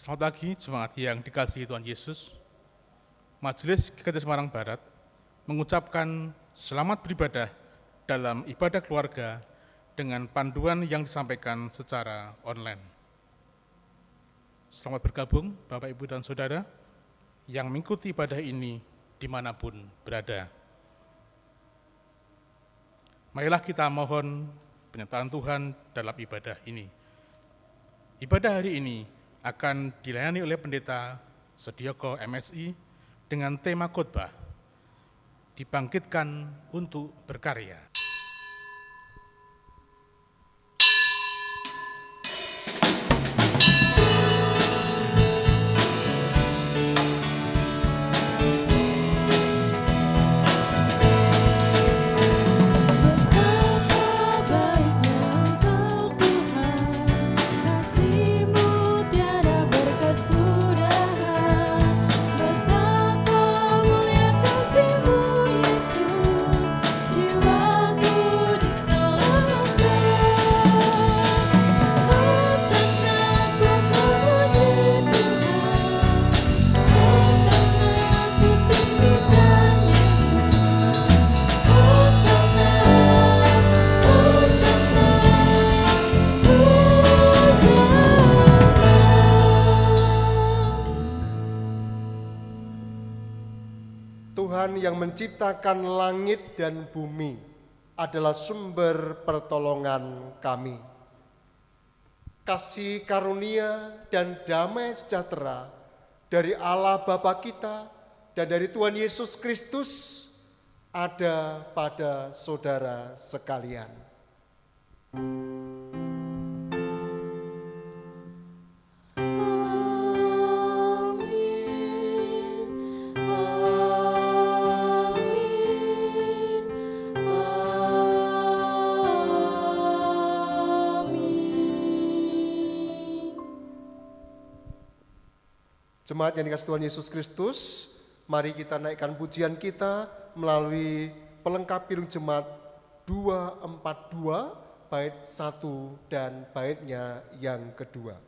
Selamat pagi, jemaat yang dikasihi Tuhan Yesus. Majelis Gereja Semarang Barat mengucapkan selamat beribadah dalam ibadah keluarga dengan panduan yang disampaikan secara online. Selamat bergabung Bapak, Ibu, dan Saudara yang mengikuti ibadah ini dimanapun berada. Marilah kita mohon penyertaan Tuhan dalam ibadah ini. Ibadah hari ini akan dilayani oleh Pendeta Sedioko MSI dengan tema khotbah Dibangkitkan untuk Berkarya. Tuhan yang menciptakan langit dan bumi adalah sumber pertolongan kami. Kasih karunia dan damai sejahtera dari Allah Bapa kita dan dari Tuhan Yesus Kristus ada pada saudara sekalian. Jemaat yang dikasihi Tuhan Yesus Kristus, mari kita naikkan pujian kita melalui pelengkap pirung jemaat 242 bait 1 dan baitnya yang kedua.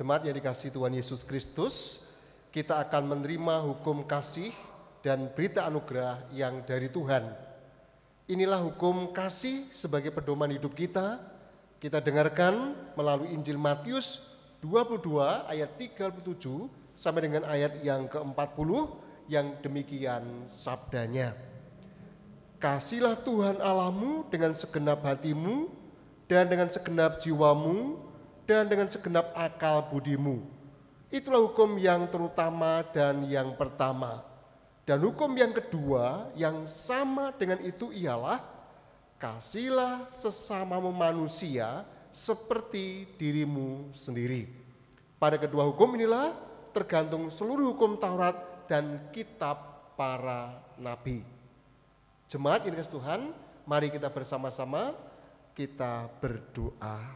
Jemaat yang dikasihi Tuhan Yesus Kristus, kita akan menerima hukum kasih dan berita anugerah yang dari Tuhan. Inilah hukum kasih sebagai pedoman hidup kita. Kita dengarkan melalui Injil Matius 22 ayat 37 sampai dengan ayat yang ke-40 yang demikian sabdanya. Kasihlah Tuhan Allahmu dengan segenap hatimu dan dengan segenap jiwamu dan dengan segenap akal budimu. Itulah hukum yang terutama dan yang pertama. Dan hukum yang kedua yang sama dengan itu ialah kasihlah sesamamu manusia seperti dirimu sendiri. Pada kedua hukum inilah tergantung seluruh hukum Taurat dan kitab para nabi. Jemaat yang dikasihi Tuhan, mari kita bersama-sama kita berdoa.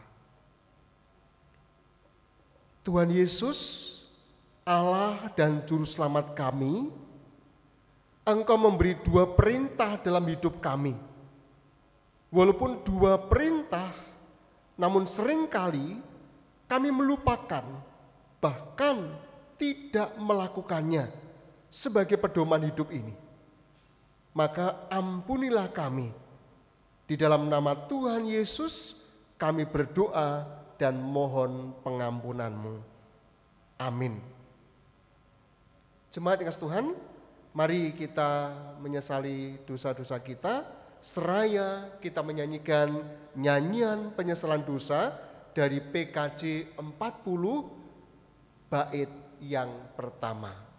Tuhan Yesus, Allah dan Juru Selamat kami, Engkau memberi dua perintah dalam hidup kami. Walaupun dua perintah, namun seringkali kami melupakan, bahkan tidak melakukannya sebagai pedoman hidup ini. Maka ampunilah kami. Di dalam nama Tuhan Yesus kami berdoa dan mohon pengampunan-Mu. Amin. Jemaat yang kasih Tuhan, mari kita menyesali dosa-dosa kita, seraya kita menyanyikan nyanyian penyesalan dosa dari PKJ 40 bait yang pertama.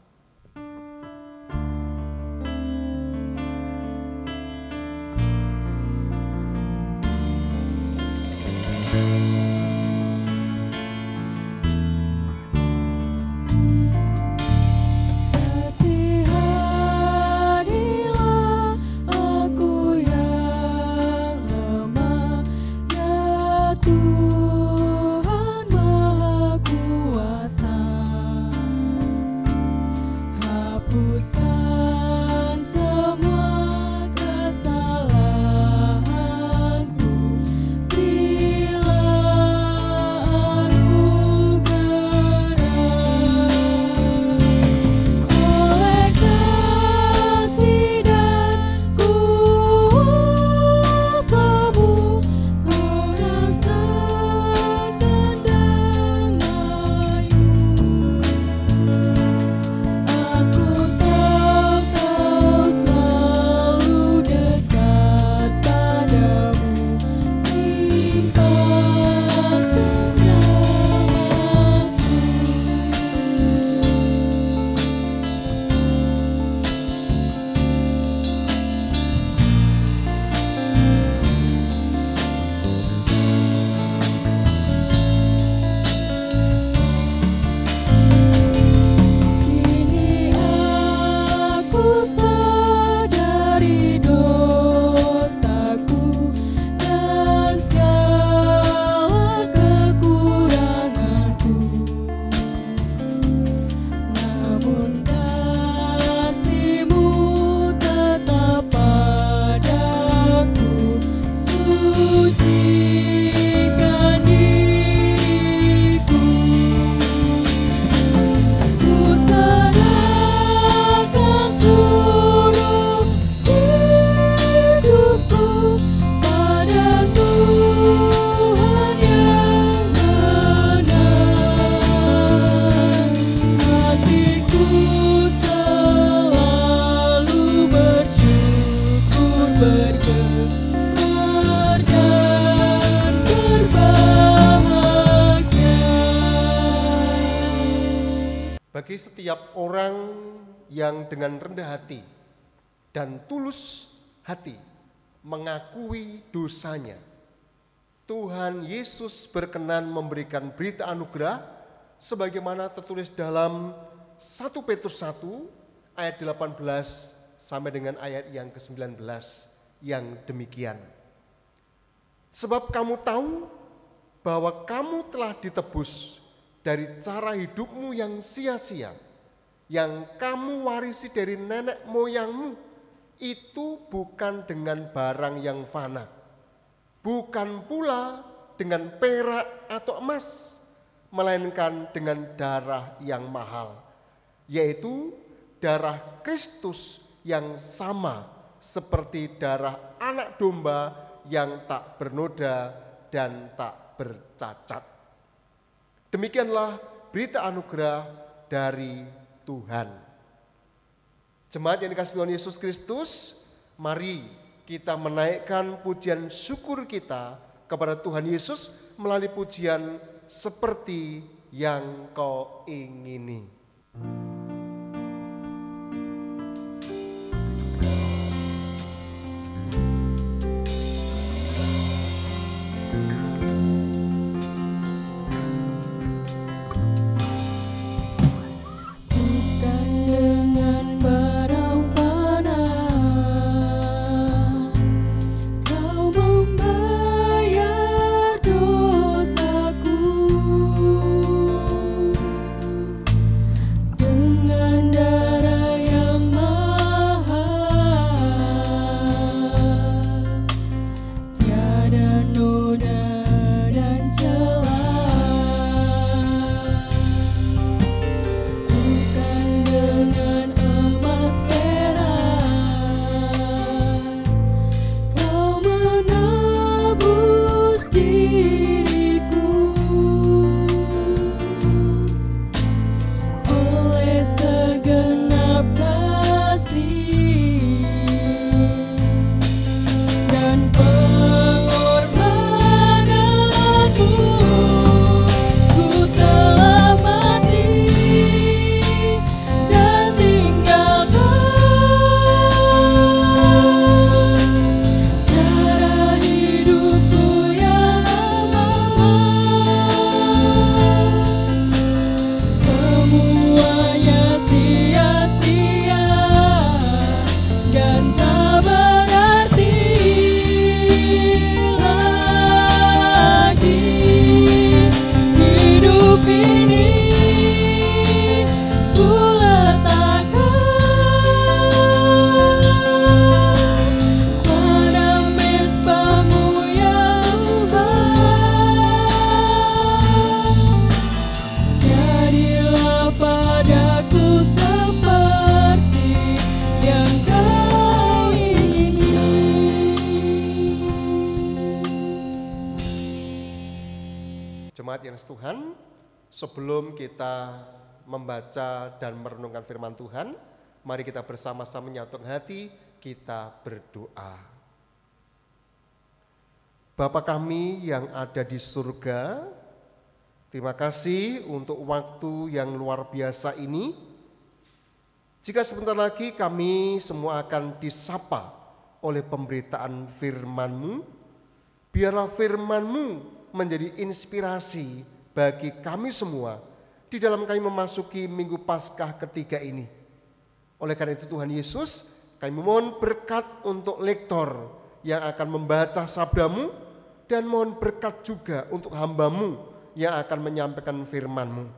Bagi setiap orang yang dengan rendah hati dan tulus hati mengakui dosanya, Tuhan Yesus berkenan memberikan berita anugerah sebagaimana tertulis dalam 1 Petrus 1 ayat 18 sampai dengan ayat yang ke-19 yang demikian. Sebab kamu tahu bahwa kamu telah ditebus dari cara hidupmu yang sia-sia, yang kamu warisi dari nenek moyangmu, itu bukan dengan barang yang fana, bukan pula dengan perak atau emas, melainkan dengan darah yang mahal, yaitu darah Kristus yang sama seperti darah anak domba yang tak bernoda dan tak bercacat. Demikianlah berita anugerah dari Tuhan. Jemaat yang dikasihi Tuhan Yesus Kristus, mari kita menaikkan pujian syukur kita kepada Tuhan Yesus melalui pujian seperti yang kau ingini. Jemaat yang Tuhan, sebelum kita membaca dan merenungkan firman Tuhan, mari kita bersama-sama menyatukan hati, kita berdoa. Bapa kami yang ada di surga, terima kasih untuk waktu yang luar biasa ini. Jika sebentar lagi kami semua akan disapa oleh pemberitaan firman-Mu, biarlah firman-Mu menjadi inspirasi bagi kami semua di dalam kami memasuki Minggu Paskah ketiga ini. Oleh karena itu Tuhan Yesus, kami mohon berkat untuk lektor yang akan membaca sabda-Mu, dan mohon berkat juga untuk hamba-Mu yang akan menyampaikan firman-Mu.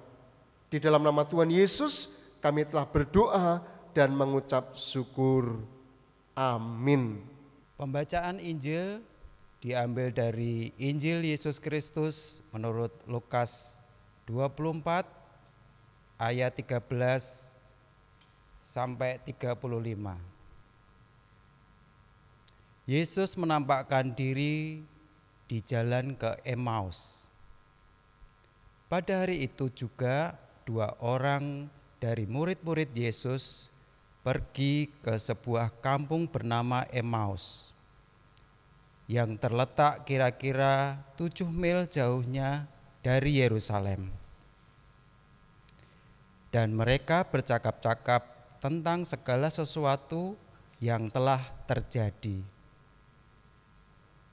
Di dalam nama Tuhan Yesus kami telah berdoa dan mengucap syukur. Amin. Pembacaan Injil diambil dari Injil Yesus Kristus menurut Lukas 24 ayat 13 sampai 35. Yesus menampakkan diri di jalan ke Emmaus. Pada hari itu juga 2 orang dari murid-murid Yesus pergi ke sebuah kampung bernama Emmaus, yang terletak kira-kira 7 mil jauhnya dari Yerusalem. Dan mereka bercakap-cakap tentang segala sesuatu yang telah terjadi.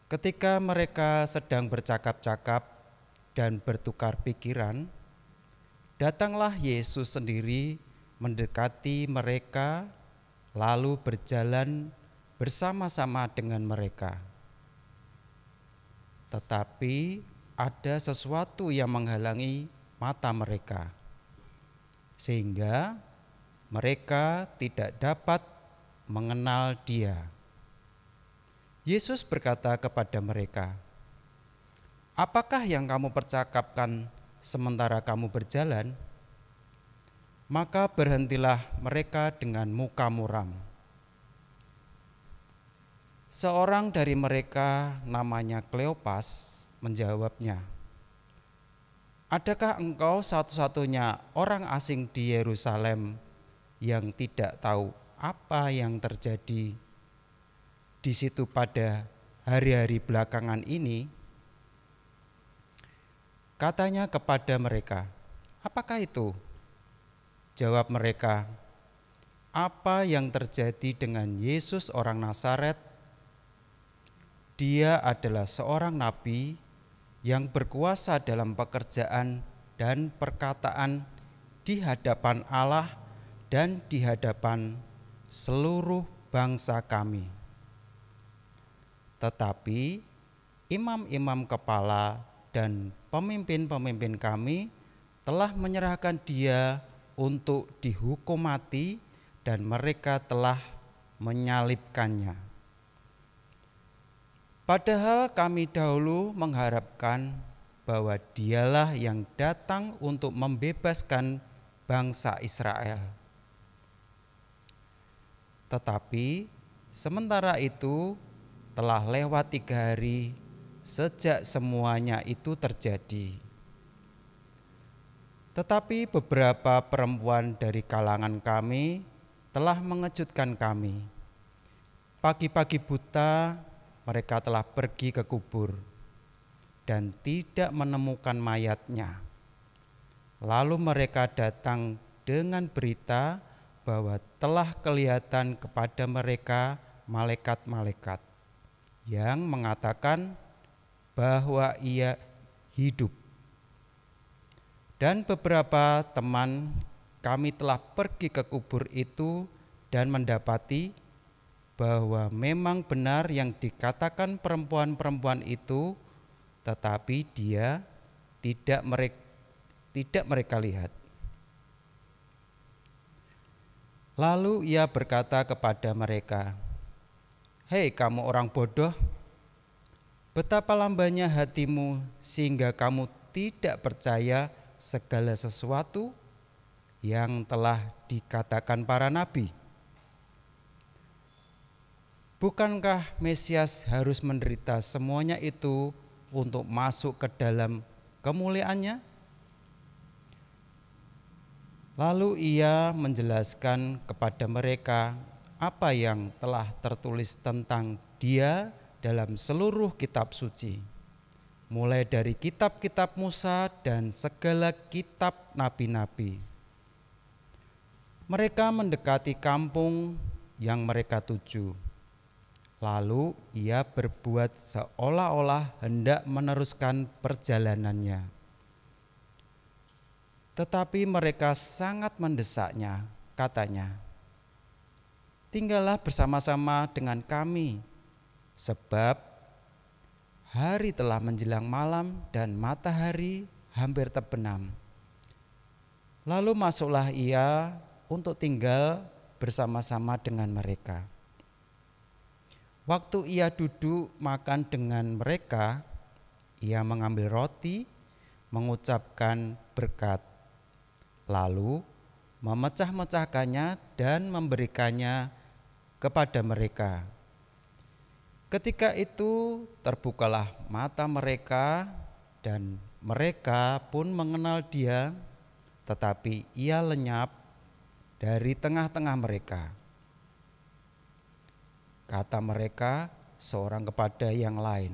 Ketika mereka sedang bercakap-cakap dan bertukar pikiran, datanglah Yesus sendiri mendekati mereka, lalu berjalan bersama-sama dengan mereka. Tetapi ada sesuatu yang menghalangi mata mereka, sehingga mereka tidak dapat mengenal Dia. Yesus berkata kepada mereka, "Apakah yang kamu percakapkan sementara kamu berjalan?" Maka berhentilah mereka dengan muka muram. Seorang dari mereka namanya Kleopas menjawabnya, "Adakah engkau satu-satunya orang asing di Yerusalem yang tidak tahu apa yang terjadi di situ pada hari-hari belakangan ini?" Katanya kepada mereka, "Apakah itu?" Jawab mereka, "Apa yang terjadi dengan Yesus orang Nazaret? Dia adalah seorang nabi yang berkuasa dalam pekerjaan dan perkataan di hadapan Allah dan di hadapan seluruh bangsa kami. Tetapi imam-imam kepala dan pemimpin-pemimpin kami telah menyerahkan dia untuk dihukum mati dan mereka telah menyalibkannya. Padahal kami dahulu mengharapkan bahwa dialah yang datang untuk membebaskan bangsa Israel. Tetapi sementara itu telah lewat 3 hari sejak semuanya itu terjadi. Tetapi beberapa perempuan dari kalangan kami telah mengejutkan kami. Pagi-pagi buta mereka telah pergi ke kubur dan tidak menemukan mayatnya. Lalu mereka datang dengan berita bahwa telah kelihatan kepada mereka malaikat-malaikat yang mengatakan bahwa ia hidup. Dan beberapa teman kami telah pergi ke kubur itu dan mendapati bahwa memang benar yang dikatakan perempuan-perempuan itu, tetapi dia tidak mereka lihat. Lalu ia berkata kepada mereka, "Hei kamu orang bodoh, betapa lambannya hatimu sehingga kamu tidak percaya segala sesuatu yang telah dikatakan para nabi. Bukankah Mesias harus menderita semuanya itu untuk masuk ke dalam kemuliaannya?" Lalu ia menjelaskan kepada mereka apa yang telah tertulis tentang dia dalam seluruh kitab suci, mulai dari kitab-kitab Musa dan segala kitab nabi-nabi. Mereka mendekati kampung yang mereka tuju. Lalu ia berbuat seolah-olah hendak meneruskan perjalanannya. Tetapi mereka sangat mendesaknya, katanya, "Tinggallah bersama-sama dengan kami, sebab hari telah menjelang malam dan matahari hampir terbenam." Lalu masuklah ia untuk tinggal bersama-sama dengan mereka. Waktu ia duduk makan dengan mereka, ia mengambil roti, mengucapkan berkat, lalu memecah-mecahkannya dan memberikannya kepada mereka. Ketika itu terbukalah mata mereka dan mereka pun mengenal dia, tetapi ia lenyap dari tengah-tengah mereka. Kata mereka seorang kepada yang lain,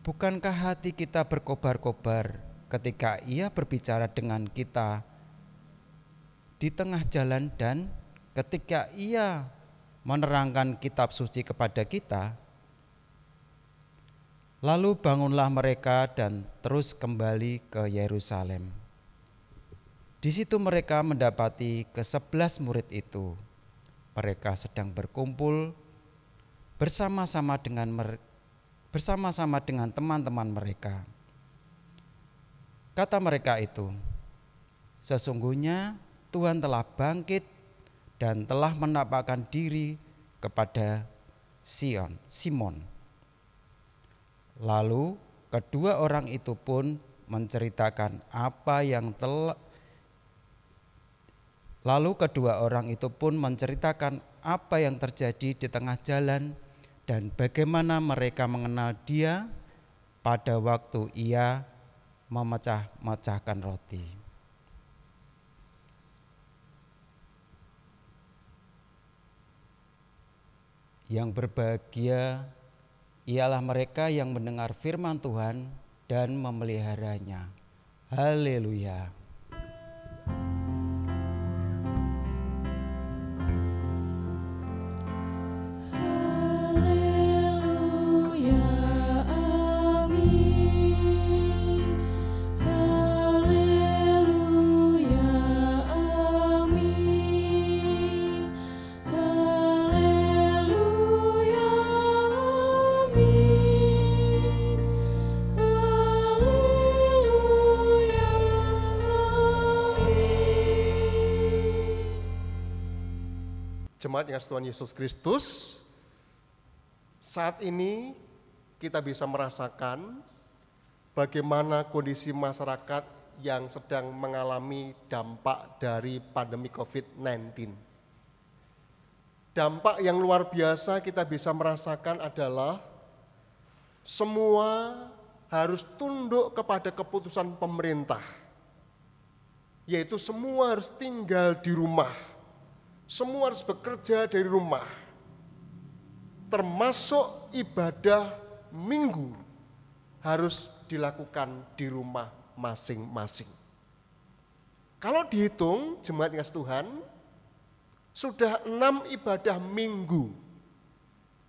"Bukankah hati kita berkobar-kobar ketika ia berbicara dengan kita di tengah jalan dan ketika ia menerangkan kitab suci kepada kita?" Lalu bangunlah mereka dan terus kembali ke Yerusalem. Di situ mereka mendapati ke-11 murid itu. Mereka sedang berkumpul bersama-sama dengan teman-teman mereka. Kata mereka itu, "Sesungguhnya Tuhan telah bangkit dan telah menampakkan diri kepada Simon." Lalu kedua orang itu pun menceritakan apa yang terjadi di tengah jalan dan bagaimana mereka mengenal Dia pada waktu Ia memecah-mecahkan roti. Yang berbahagia ialah mereka yang mendengar firman Tuhan dan memeliharanya. Haleluya. Jemaat yang kasih Tuhan Yesus Kristus, saat ini kita bisa merasakan bagaimana kondisi masyarakat yang sedang mengalami dampak dari pandemi COVID-19. Dampak yang luar biasa kita bisa merasakan adalah semua harus tunduk kepada keputusan pemerintah, yaitu semua harus tinggal di rumah. Semua harus bekerja dari rumah, termasuk ibadah minggu harus dilakukan di rumah masing-masing. Kalau dihitung, jemaat yang kasih Tuhan, sudah 6 ibadah minggu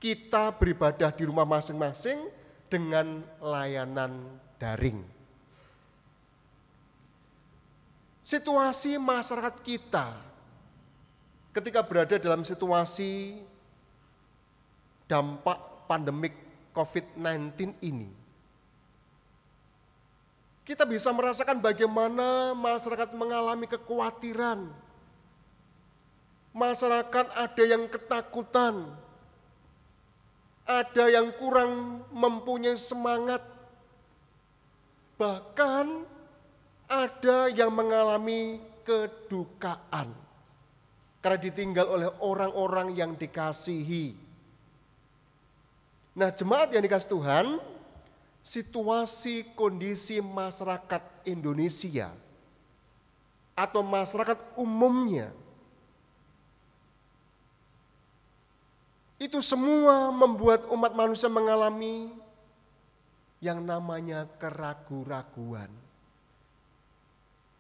kita beribadah di rumah masing-masing dengan layanan daring. Situasi masyarakat kita ketika berada dalam situasi dampak pandemik COVID-19 ini, kita bisa merasakan bagaimana masyarakat mengalami kekhawatiran. Masyarakat ada yang ketakutan, ada yang kurang mempunyai semangat, bahkan ada yang mengalami kedukaan karena ditinggal oleh orang-orang yang dikasihi. Nah, jemaat yang dikasihi Tuhan, situasi kondisi masyarakat Indonesia atau masyarakat umumnya itu semua membuat umat manusia mengalami yang namanya keraguan-raguan.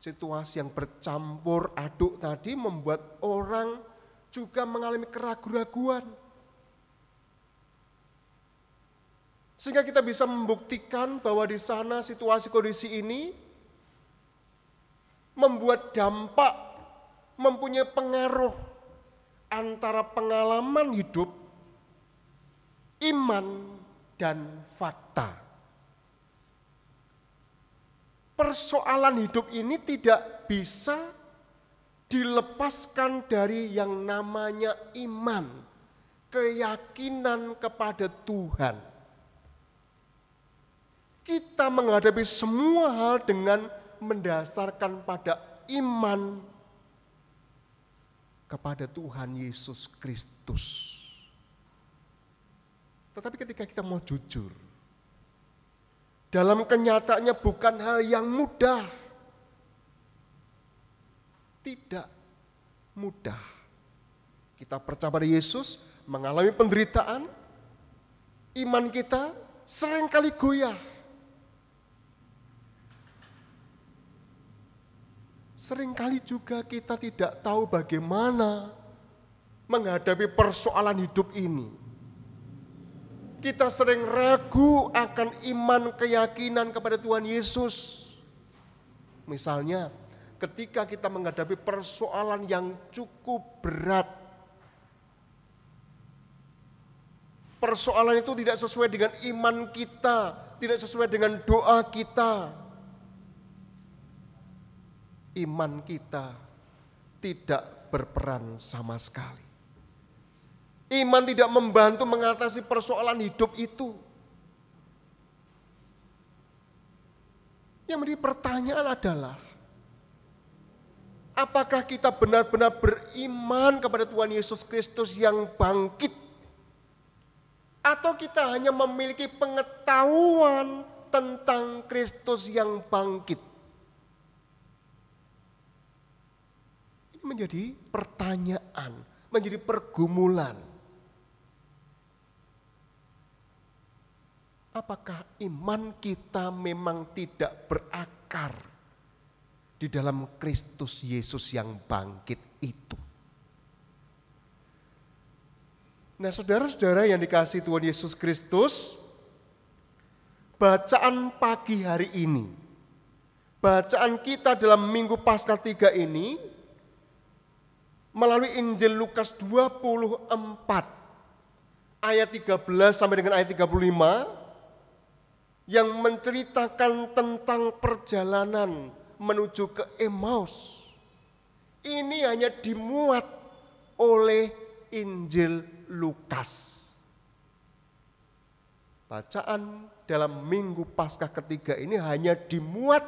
Situasi yang bercampur aduk tadi membuat orang juga mengalami keraguan-raguan. Sehingga kita bisa membuktikan bahwa di sana situasi kondisi ini membuat dampak, mempunyai pengaruh antara pengalaman hidup, iman, dan fakta. Persoalan hidup ini tidak bisa dilepaskan dari yang namanya iman, keyakinan kepada Tuhan. Kita menghadapi semua hal dengan mendasarkan pada iman kepada Tuhan Yesus Kristus. Tetapi ketika kita mau jujur, dalam kenyataannya bukan hal yang mudah. Tidak mudah. Kita percaya pada Yesus, mengalami penderitaan, iman kita seringkali goyah. Seringkali juga kita tidak tahu bagaimana menghadapi persoalan hidup ini. Kita sering ragu akan iman keyakinan kepada Tuhan Yesus. Misalnya, ketika kita menghadapi persoalan yang cukup berat, persoalan itu tidak sesuai dengan iman kita, tidak sesuai dengan doa kita. Iman kita tidak berperan sama sekali. Iman tidak membantu mengatasi persoalan hidup itu. Yang menjadi pertanyaan adalah, apakah kita benar-benar beriman kepada Tuhan Yesus Kristus yang bangkit? atau kita hanya memiliki pengetahuan tentang Kristus yang bangkit? Ini menjadi pertanyaan, menjadi pergumulan. Apakah iman kita memang tidak berakar di dalam Kristus Yesus yang bangkit itu? Nah, saudara-saudara yang dikasihi Tuhan Yesus Kristus, bacaan pagi hari ini, bacaan kita dalam Minggu Paskah 3 ini, melalui Injil Lukas 24, ayat 13 sampai dengan ayat 35, yang menceritakan tentang perjalanan menuju ke Emmaus. Ini hanya dimuat oleh Injil Lukas. Bacaan dalam Minggu Paskah ketiga ini hanya dimuat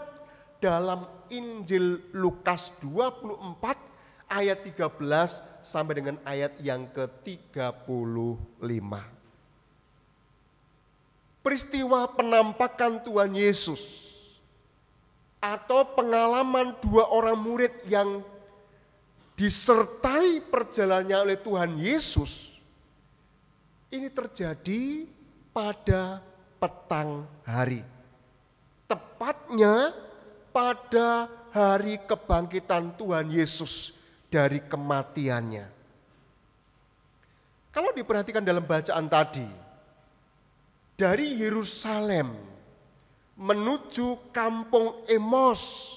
dalam Injil Lukas 24 ayat 13 sampai dengan ayat yang ke-35. Peristiwa penampakan Tuhan Yesus atau pengalaman dua orang murid yang disertai perjalanannya oleh Tuhan Yesus ini terjadi pada petang hari. Tepatnya pada hari kebangkitan Tuhan Yesus dari kematiannya. Kalau diperhatikan dalam bacaan tadi, dari Yerusalem menuju kampung Emmaus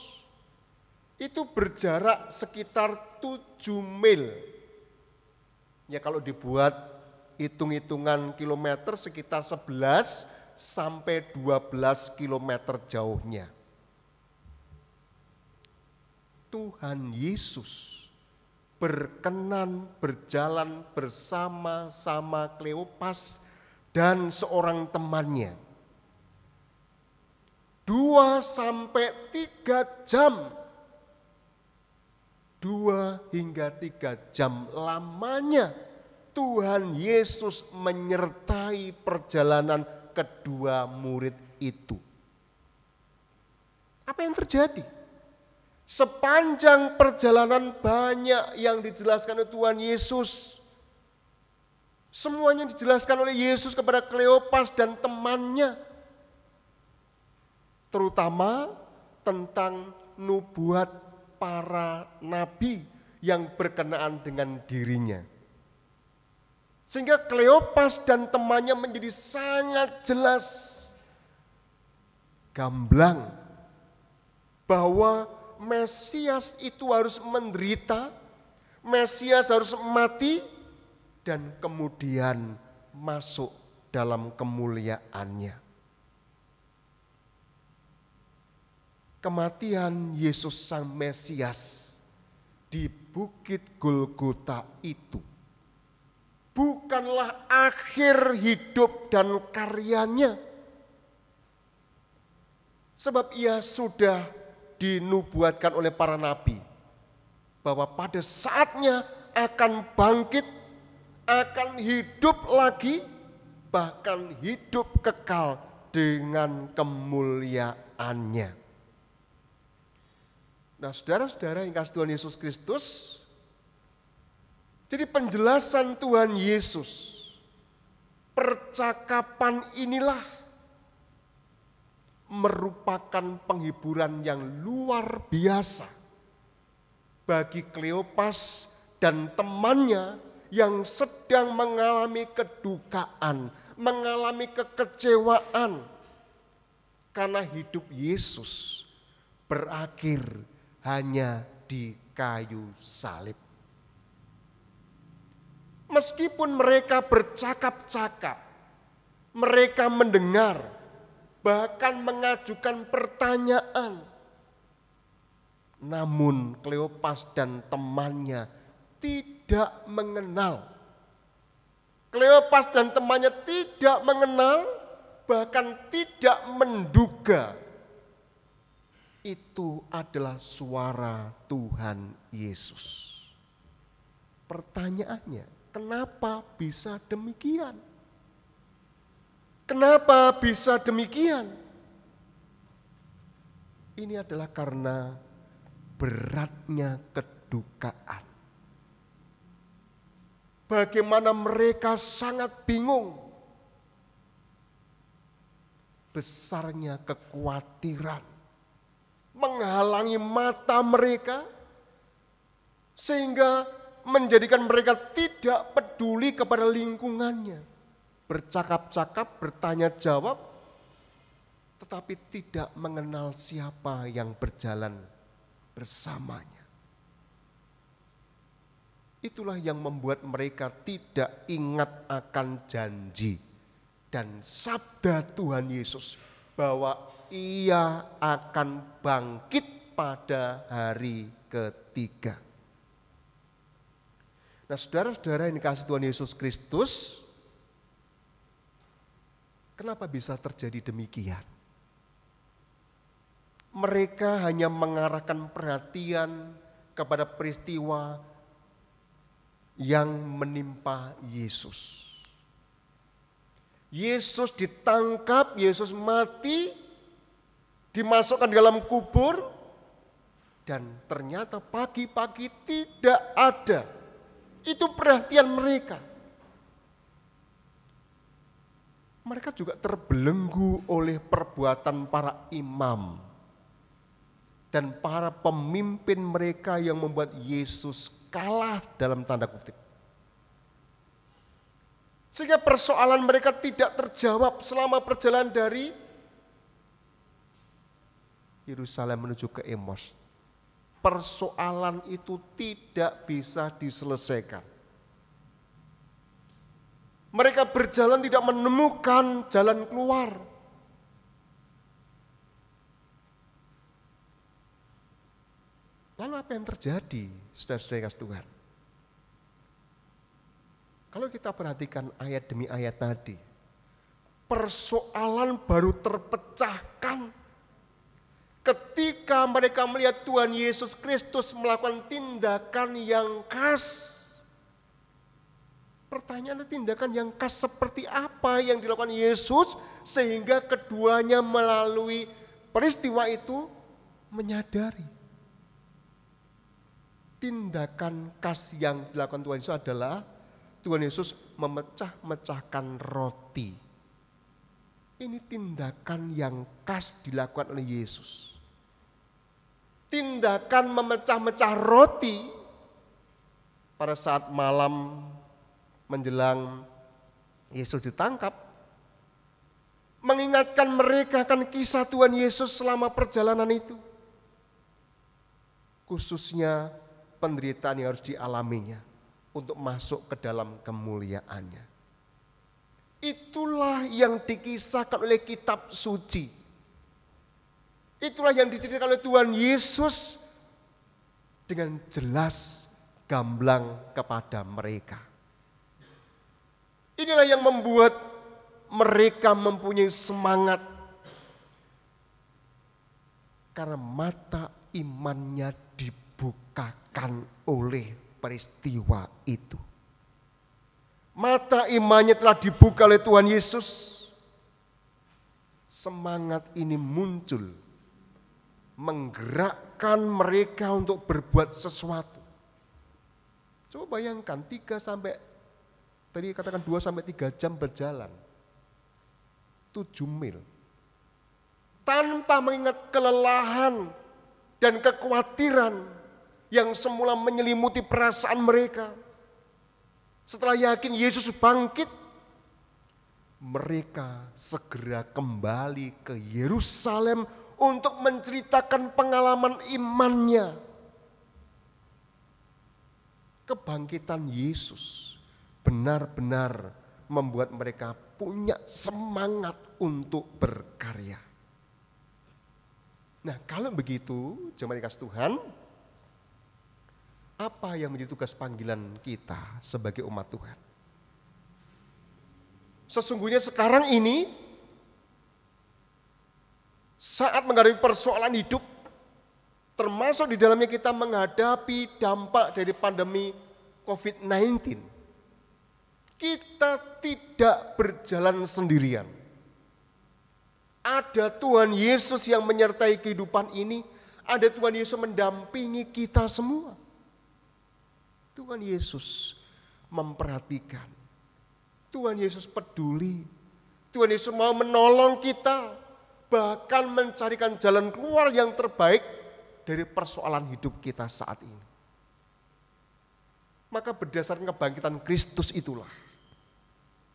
itu berjarak sekitar 7 mil. Ya, kalau dibuat hitung-hitungan kilometer sekitar 11 sampai 12 kilometer jauhnya. Tuhan Yesus berkenan berjalan bersama-sama Kleopas dan seorang temannya 2 sampai 3 jam. 2 hingga 3 jam lamanya Tuhan Yesus menyertai perjalanan kedua murid itu. Apa yang terjadi? Sepanjang perjalanan banyak yang dijelaskan oleh Tuhan Yesus. Semuanya dijelaskan oleh Yesus kepada Kleopas dan temannya. Terutama tentang nubuat para nabi yang berkenaan dengan dirinya. Sehingga Kleopas dan temannya menjadi sangat jelas, gamblang, bahwa Mesias itu harus menderita, Mesias harus mati, dan kemudian masuk dalam kemuliaannya. Kematian Yesus Sang Mesias di Bukit Golgota itu bukanlah akhir hidup dan karyanya. Sebab ia sudah dinubuatkan oleh para nabi bahwa pada saatnya akan bangkit, akan hidup lagi, bahkan hidup kekal dengan kemuliaannya. Nah, saudara-saudara yang kasih Tuhan Yesus Kristus, jadi penjelasan Tuhan Yesus, percakapan inilah merupakan penghiburan yang luar biasa bagi Kleopas dan temannya yang sedang mengalami kedukaan, mengalami kekecewaan karena hidup Yesus berakhir hanya di kayu salib. Meskipun mereka bercakap-cakap, mereka mendengar, bahkan mengajukan pertanyaan, namun Kleopas dan temannya tidak mengenal. Kleopas dan temannya tidak mengenal, bahkan tidak menduga itu adalah suara Tuhan Yesus. Pertanyaannya, kenapa bisa demikian? Kenapa bisa demikian? Ini adalah karena beratnya kedukaan. Bagaimana mereka sangat bingung. Besarnya kekhawatiran menghalangi mata mereka sehingga menjadikan mereka tidak peduli kepada lingkungannya. Bercakap-cakap, bertanya jawab, tetapi tidak mengenal siapa yang berjalan bersamanya. Itulah yang membuat mereka tidak ingat akan janji dan sabda Tuhan Yesus bahwa Ia akan bangkit pada hari ketiga. Nah, saudara-saudara yang dikasihi Tuhan Yesus Kristus, kenapa bisa terjadi demikian? Mereka hanya mengarahkan perhatian kepada peristiwa yang menimpa Yesus. Yesus ditangkap, Yesus mati, dimasukkan dalam kubur, dan ternyata pagi-pagi tidak ada. Itu perhatian mereka. Mereka juga terbelenggu oleh perbuatan para imam dan para pemimpin mereka yang membuat Yesus kalah dalam tanda kutip. Sehingga persoalan mereka tidak terjawab selama perjalanan dari Yerusalem menuju ke Emos. Persoalan itu tidak bisa diselesaikan. Mereka berjalan tidak menemukan jalan keluar. Lalu apa yang terjadi, saudara-saudara kasih Tuhan? Kalau kita perhatikan ayat demi ayat tadi, persoalan baru terpecahkan ketika mereka melihat Tuhan Yesus Kristus melakukan tindakan yang khas. Pertanyaannya, tindakan yang khas seperti apa yang dilakukan Yesus sehingga keduanya melalui peristiwa itu menyadari. Tindakan khas yang dilakukan Tuhan Yesus adalah Tuhan Yesus memecah-mecahkan roti. Ini tindakan yang khas dilakukan oleh Yesus. Tindakan memecah-mecah roti pada saat malam menjelang Yesus ditangkap, mengingatkan mereka akan kisah Tuhan Yesus selama perjalanan itu. Khususnya penderitaan yang harus dialaminya untuk masuk ke dalam kemuliaannya. Itulah yang dikisahkan oleh kitab suci. Itulah yang diceritakan oleh Tuhan Yesus dengan jelas gamblang kepada mereka. Inilah yang membuat mereka mempunyai semangat karena mata imannya dibukakan oleh peristiwa itu. Mata imannya telah dibuka oleh Tuhan Yesus. Semangat ini muncul, menggerakkan mereka untuk berbuat sesuatu. Coba bayangkan 2-3 jam berjalan, 7 mil. Tanpa mengingat kelelahan dan kekhawatiran yang semula menyelimuti perasaan mereka. Setelah yakin Yesus bangkit, mereka segera kembali ke Yerusalem untuk menceritakan pengalaman imannya. Kebangkitan Yesus benar-benar membuat mereka punya semangat untuk berkarya. Nah, kalau begitu, jemaat dikasih Tuhan, apa yang menjadi tugas panggilan kita sebagai umat Tuhan? Sesungguhnya sekarang ini, saat menghadapi persoalan hidup, termasuk di dalamnya kita menghadapi dampak dari pandemi COVID-19, kita tidak berjalan sendirian. Ada Tuhan Yesus yang menyertai kehidupan ini. Ada Tuhan Yesus mendampingi kita semua. Tuhan Yesus memperhatikan. Tuhan Yesus peduli. Tuhan Yesus mau menolong kita. Bahkan mencarikan jalan keluar yang terbaik dari persoalan hidup kita saat ini. Maka berdasarkan kebangkitan Kristus itulah.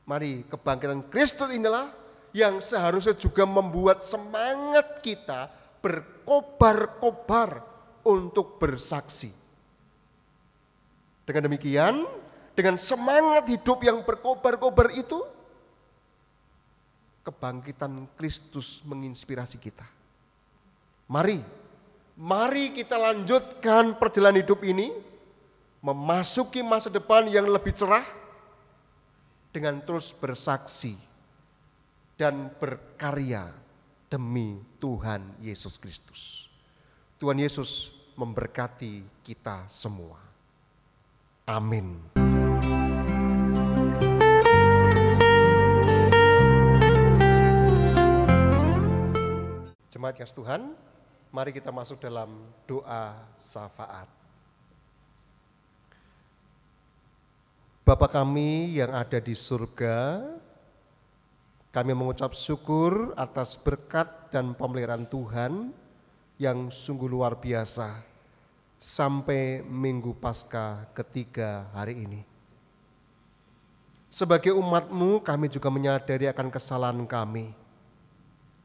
Mari kebangkitan Kristus inilah yang seharusnya juga membuat semangat kita berkobar-kobar untuk bersaksi. Dengan demikian, dengan semangat hidup yang berkobar-kobar itu, kebangkitan Kristus menginspirasi kita. Mari kita lanjutkan perjalanan hidup ini, memasuki masa depan yang lebih cerah dengan terus bersaksi dan berkarya demi Tuhan Yesus Kristus. Tuhan Yesus memberkati kita semua. Amin. Jemaat kasih Tuhan, mari kita masuk dalam doa syafaat. Bapa kami yang ada di surga, kami mengucap syukur atas berkat dan pemeliharaan Tuhan yang sungguh luar biasa sampai Minggu Paskah ketiga hari ini. Sebagai umat-Mu, kami juga menyadari akan kesalahan kami,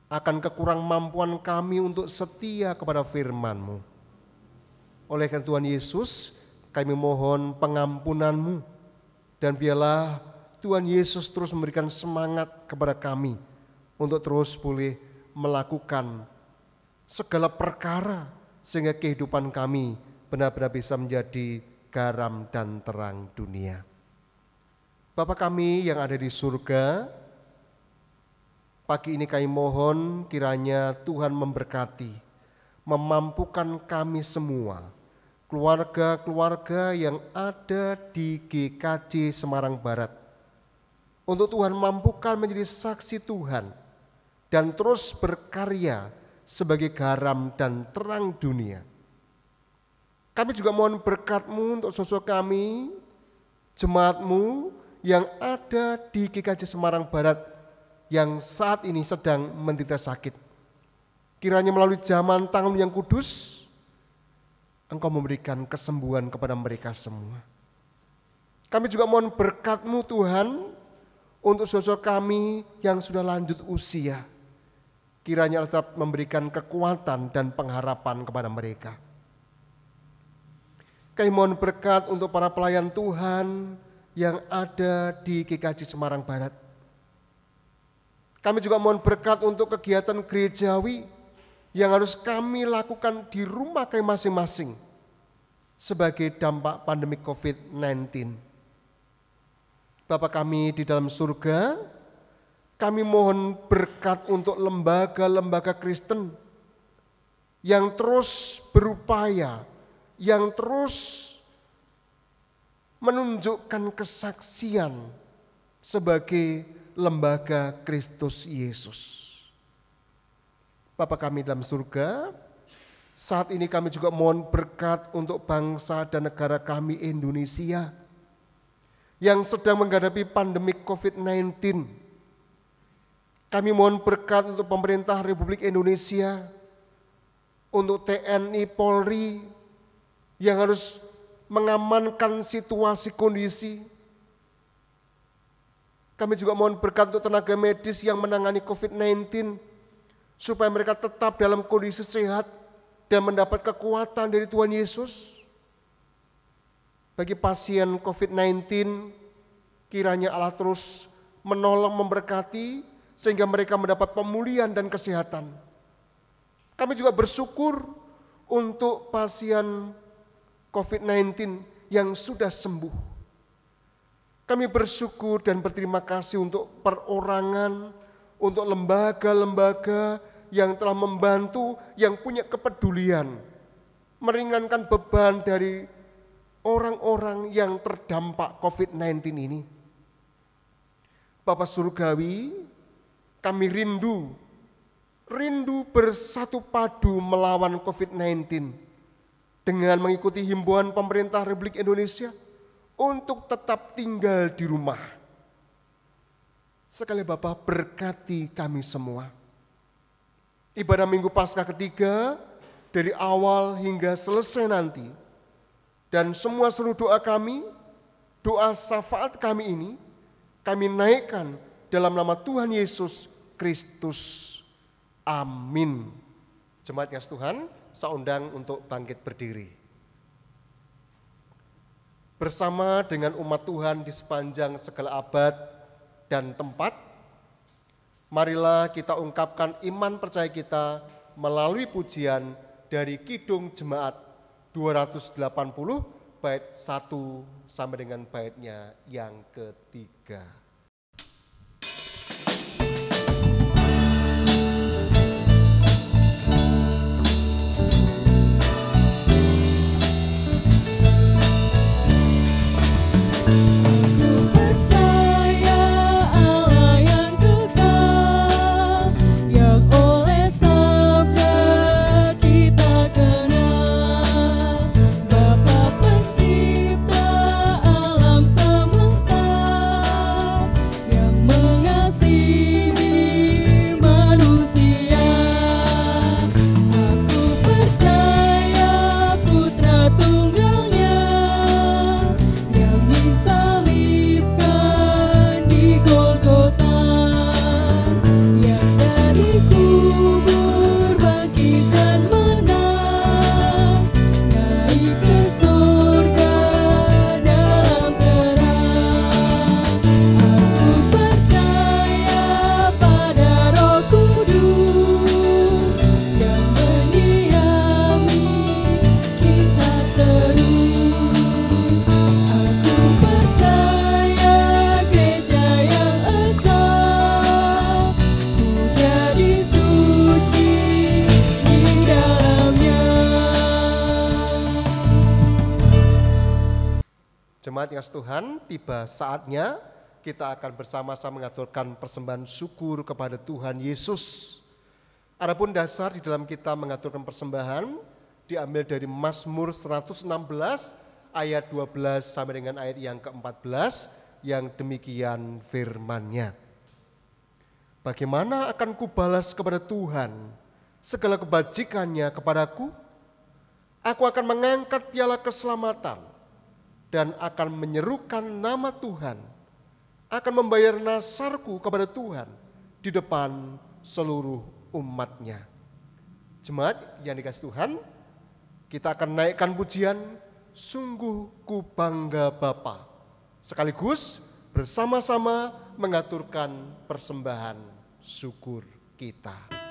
akan kekurangmampuan kami untuk setia kepada firman-Mu. Oleh karena Tuhan Yesus, kami mohon pengampunan-Mu. Dan biarlah Tuhan Yesus terus memberikan semangat kepada kami untuk terus boleh melakukan segala perkara sehingga kehidupan kami benar-benar bisa menjadi garam dan terang dunia. Bapa kami yang ada di surga, pagi ini kami mohon kiranya Tuhan memberkati, memampukan kami semua, keluarga-keluarga yang ada di GKJ Semarang Barat, untuk Tuhan mampukan menjadi saksi Tuhan dan terus berkarya sebagai garam dan terang dunia. Kami juga mohon berkat-Mu untuk sosok kami, jemaat-Mu yang ada di GKJ Semarang Barat yang saat ini sedang menderita sakit. Kiranya melalui jaman tangan yang kudus, Engkau memberikan kesembuhan kepada mereka semua. Kami juga mohon berkat-Mu Tuhan untuk sosok kami yang sudah lanjut usia. Kiranya tetap memberikan kekuatan dan pengharapan kepada mereka. Kami mohon berkat untuk para pelayan Tuhan yang ada di GKJ Semarang Barat. Kami juga mohon berkat untuk kegiatan gerejawi yang harus kami lakukan di rumah kami masing-masing sebagai dampak pandemi COVID-19. Bapa kami di dalam surga, kami mohon berkat untuk lembaga-lembaga Kristen yang terus berupaya, yang terus menunjukkan kesaksian sebagai lembaga Kristus Yesus. Bapa kami dalam surga, saat ini kami juga mohon berkat untuk bangsa dan negara kami Indonesia yang sedang menghadapi pandemi COVID-19. Kami mohon berkat untuk pemerintah Republik Indonesia, untuk TNI Polri yang harus mengamankan situasi kondisi. Kami juga mohon berkat untuk tenaga medis yang menangani COVID-19, supaya mereka tetap dalam kondisi sehat dan mendapat kekuatan dari Tuhan Yesus. Bagi pasien COVID-19, kiranya Allah terus menolong, memberkati, sehingga mereka mendapat pemulihan dan kesehatan. Kami juga bersyukur untuk pasien COVID-19 yang sudah sembuh. Kami bersyukur dan berterima kasih untuk perorangan, untuk lembaga-lembaga yang telah membantu, yang punya kepedulian, meringankan beban dari orang-orang yang terdampak COVID-19 ini. Bapa Surgawi, kami rindu rindu bersatu padu melawan COVID-19 dengan mengikuti himbauan pemerintah Republik Indonesia untuk tetap tinggal di rumah. Sekali Bapak berkati kami semua. Ibadah Minggu Paskah ketiga dari awal hingga selesai nanti, dan semua seluruh doa kami, doa syafaat kami ini, kami naikkan dalam nama Tuhan Yesus Kristus. Amin. Jemaat yang Tuhan, saya undang untuk bangkit berdiri. Bersama dengan umat Tuhan di sepanjang segala abad dan tempat, marilah kita ungkapkan iman percaya kita melalui pujian dari Kidung Jemaat 280 bait 1 sampai dengan baitnya yang ketiga. Jemaat yang Tuhan, tiba saatnya kita akan bersama-sama mengaturkan persembahan syukur kepada Tuhan Yesus. Adapun dasar di dalam kita mengaturkan persembahan diambil dari Mazmur 116 ayat 12 sampai dengan ayat yang ke-14 yang demikian firman-Nya. Bagaimana akan kubalas kepada Tuhan segala kebajikan-Nya kepadaku? Aku akan mengangkat piala keselamatan dan akan menyerukan nama Tuhan, akan membayar nasarku kepada Tuhan di depan seluruh umat-Nya. Jemaat yang dikasihi Tuhan, kita akan naikkan pujian Sungguh Ku Bangga Bapa, sekaligus bersama-sama mengaturkan persembahan syukur kita.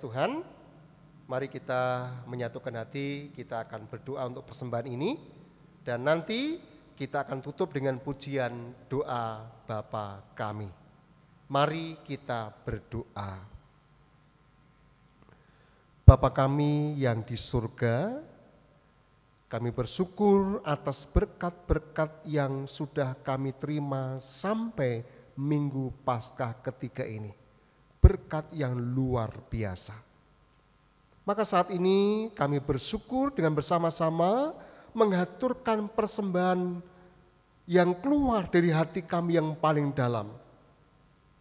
Tuhan, mari kita menyatukan hati, kita akan berdoa untuk persembahan ini, dan nanti kita akan tutup dengan pujian doa Bapa kami. Mari kita berdoa. Bapa kami yang di surga, kami bersyukur atas berkat-berkat yang sudah kami terima sampai Minggu Paskah ketiga ini. Berkat yang luar biasa. Maka saat ini kami bersyukur dengan bersama-sama mengaturkan persembahan yang keluar dari hati kami yang paling dalam.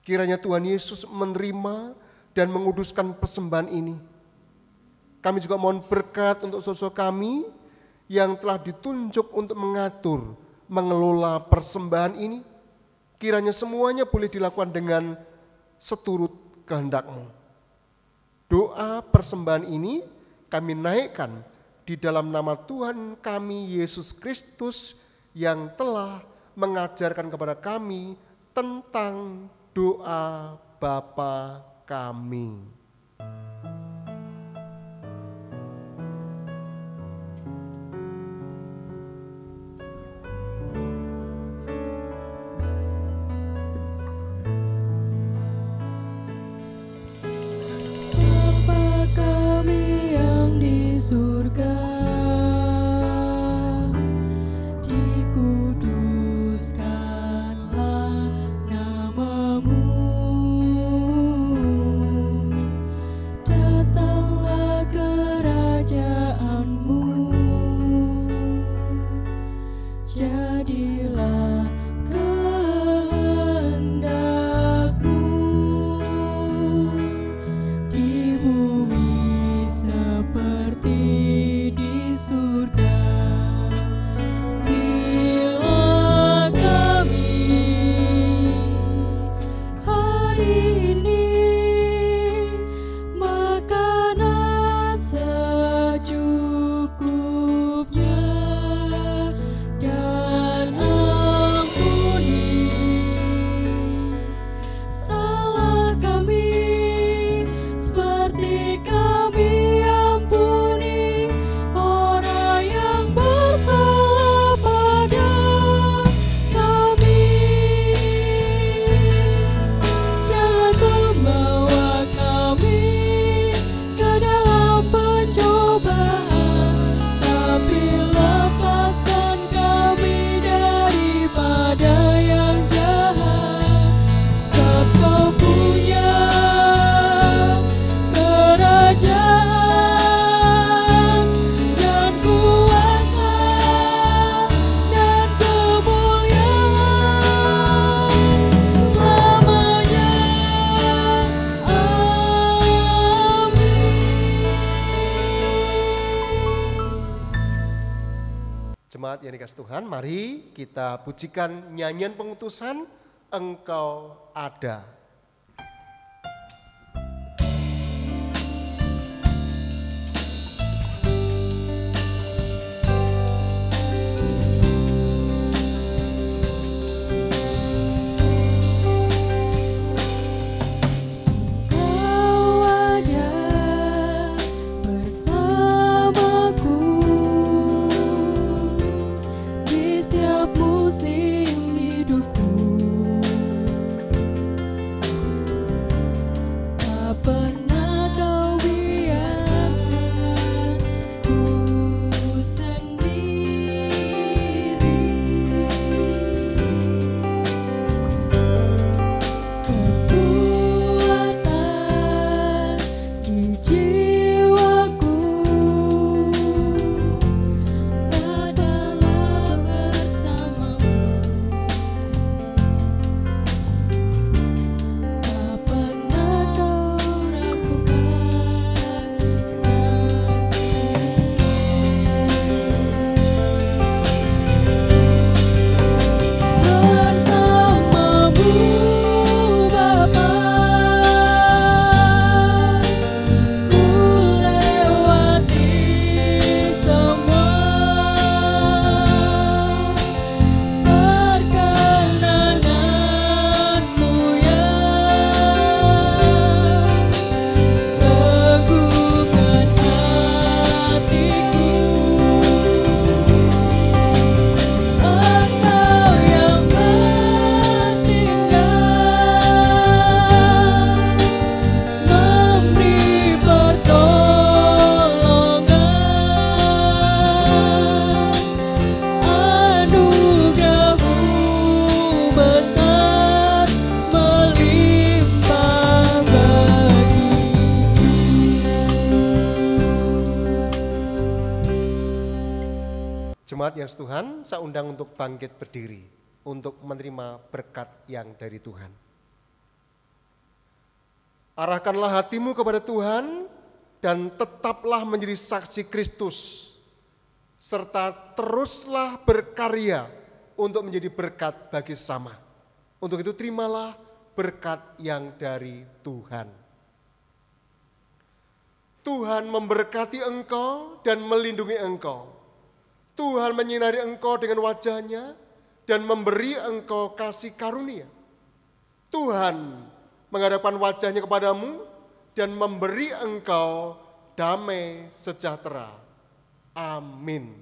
Kiranya Tuhan Yesus menerima dan menguduskan persembahan ini. Kami juga mohon berkat untuk saudara kami yang telah ditunjuk untuk mengatur, mengelola persembahan ini. Kiranya semuanya boleh dilakukan dengan seturut kehendak-Mu. Doa persembahan ini kami naikkan di dalam nama Tuhan kami Yesus Kristus yang telah mengajarkan kepada kami tentang doa Bapa kami. Jemaat yang dikasihi Tuhan, mari kita pujikan nyanyian pengutusan Engkau Ada. Musim hidupku Jemaat yang setuhan, saya undang untuk bangkit berdiri untuk menerima berkat yang dari Tuhan. Arahkanlah hatimu kepada Tuhan dan tetaplah menjadi saksi Kristus, serta teruslah berkarya untuk menjadi berkat bagi sesama. Untuk itu terimalah berkat yang dari Tuhan. Tuhan memberkati engkau dan melindungi engkau. Tuhan menyinari engkau dengan wajahnya dan memberi engkau kasih karunia. Tuhan menghadapkan wajahnya kepadamu dan memberi engkau damai sejahtera. Amin.